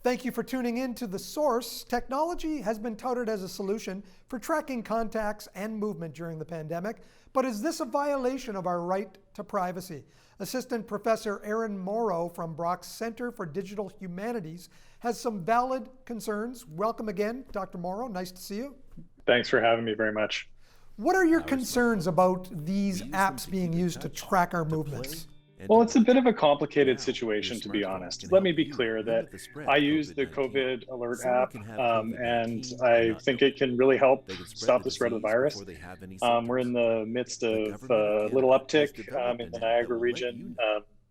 Thank you for tuning in to The Source. Technology has been touted as a solution for tracking contacts and movement during the pandemic, but is this a violation of our right to privacy? Assistant Professor Aaron Mauro from Brock's Center for Digital Humanities has some valid concerns. Welcome again, Dr. Mauro. Nice to see you. Thanks for having me very much. What are your concerns about these apps being used to track our movements? Well, it's a bit of a complicated situation, to be honest. Let me be clear that I use the COVID alert app, and I think it can really help stop the spread of the virus. We're in the midst of a little uptick in the Niagara region,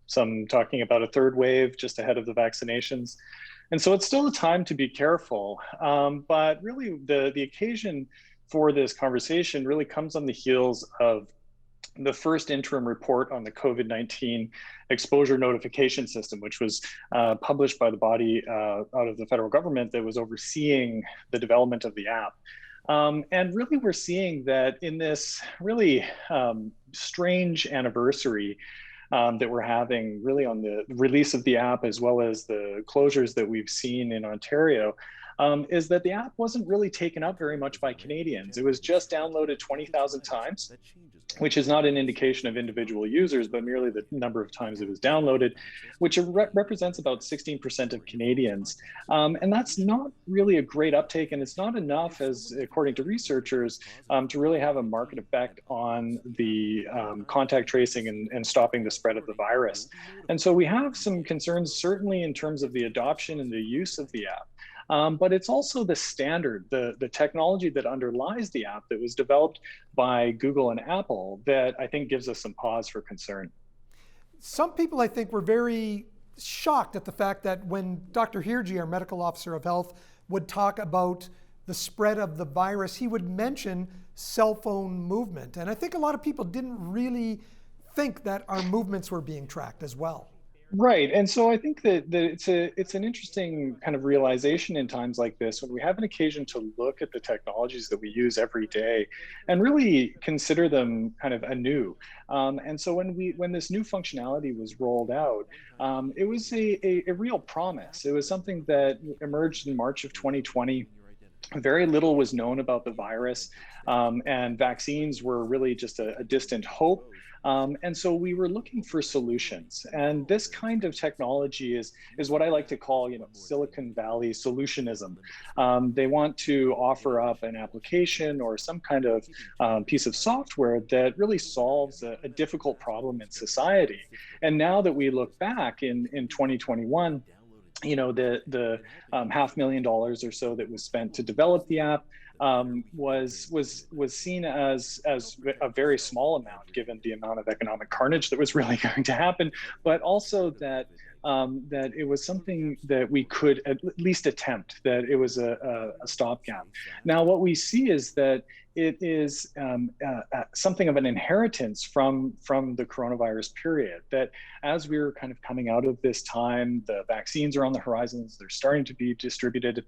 some talking about a third wave just ahead of the vaccinations. And so it's still a time to be careful. But really, the occasion for this conversation really comes on the heels of the first interim report on the COVID-19 exposure notification system, which was published by the body out of the federal government that was overseeing the development of the app. And really, we're seeing that in this really strange anniversary that we're having really on the release of the app, as well as the closures that we've seen in Ontario, is that the app wasn't really taken up very much by Canadians. It was just downloaded 20,000 times, which is not an indication of individual users, but merely the number of times it was downloaded, which represents about 16% of Canadians. And that's not really a great uptake, and it's not enough, as according to researchers, to really have a market effect on the contact tracing and stopping the spread of the virus. And so we have some concerns, certainly in terms of the adoption and the use of the app. But it's also the standard, the technology that underlies the app that was developed by Google and Apple that I think gives us some pause for concern. Some people, I think, were very shocked at the fact that when Dr. Hirji, our medical officer of health, would talk about the spread of the virus, he would mention cell phone movement. And I think a lot of people didn't really think that our movements were being tracked as well. Right. And so I think that it's an interesting kind of realization in times like this, when we have an occasion to look at the technologies that we use every day and really consider them kind of anew. And so when this new functionality was rolled out, it was a real promise. It was something that emerged in March of 2020. Very little was known about the virus, and vaccines were really just a distant hope. And so we were looking for solutions. And this kind of technology is what I like to call, Silicon Valley solutionism. They want to offer up an application or some kind of piece of software that really solves a difficult problem in society. And now that we look back in 2021, the $500,000 or so that was spent to develop the app was seen as a very small amount, given the amount of economic carnage that was really going to happen, but also that it was something that we could at least attempt, that it was a stopgap. Now, what we see is that it is something of an inheritance from the coronavirus period, that as we're kind of coming out of this time, the vaccines are on the horizons, they're starting to be distributed.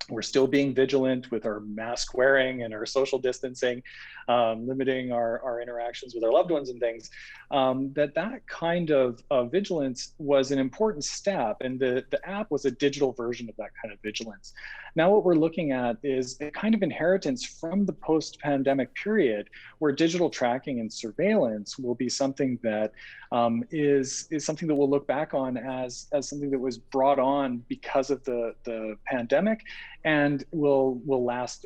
We're still being vigilant with our mask wearing and our social distancing, limiting our interactions with our loved ones and things. That kind of vigilance was an important step, and the app was a digital version of that kind of vigilance. Now what we're looking at is a kind of inheritance from the post-pandemic period, where digital tracking and surveillance will be something that is something that we'll look back on as something that was brought on because of the pandemic, and will last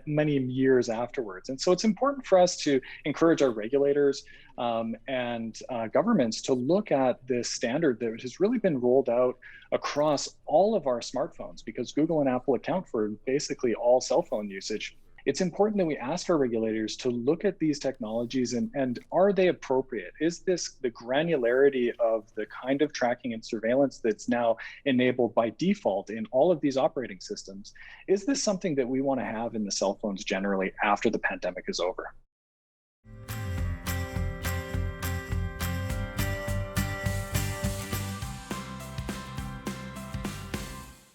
many years afterwards. And so it's important for us to encourage our regulators and governments to look at this standard that has really been rolled out across all of our smartphones, because Google and Apple account for basically all cell phone usage. It's important that we ask our regulators to look at these technologies and are they appropriate? Is this the granularity of the kind of tracking and surveillance that's now enabled by default in all of these operating systems? Is this something that we want to have in the cell phones generally after the pandemic is over?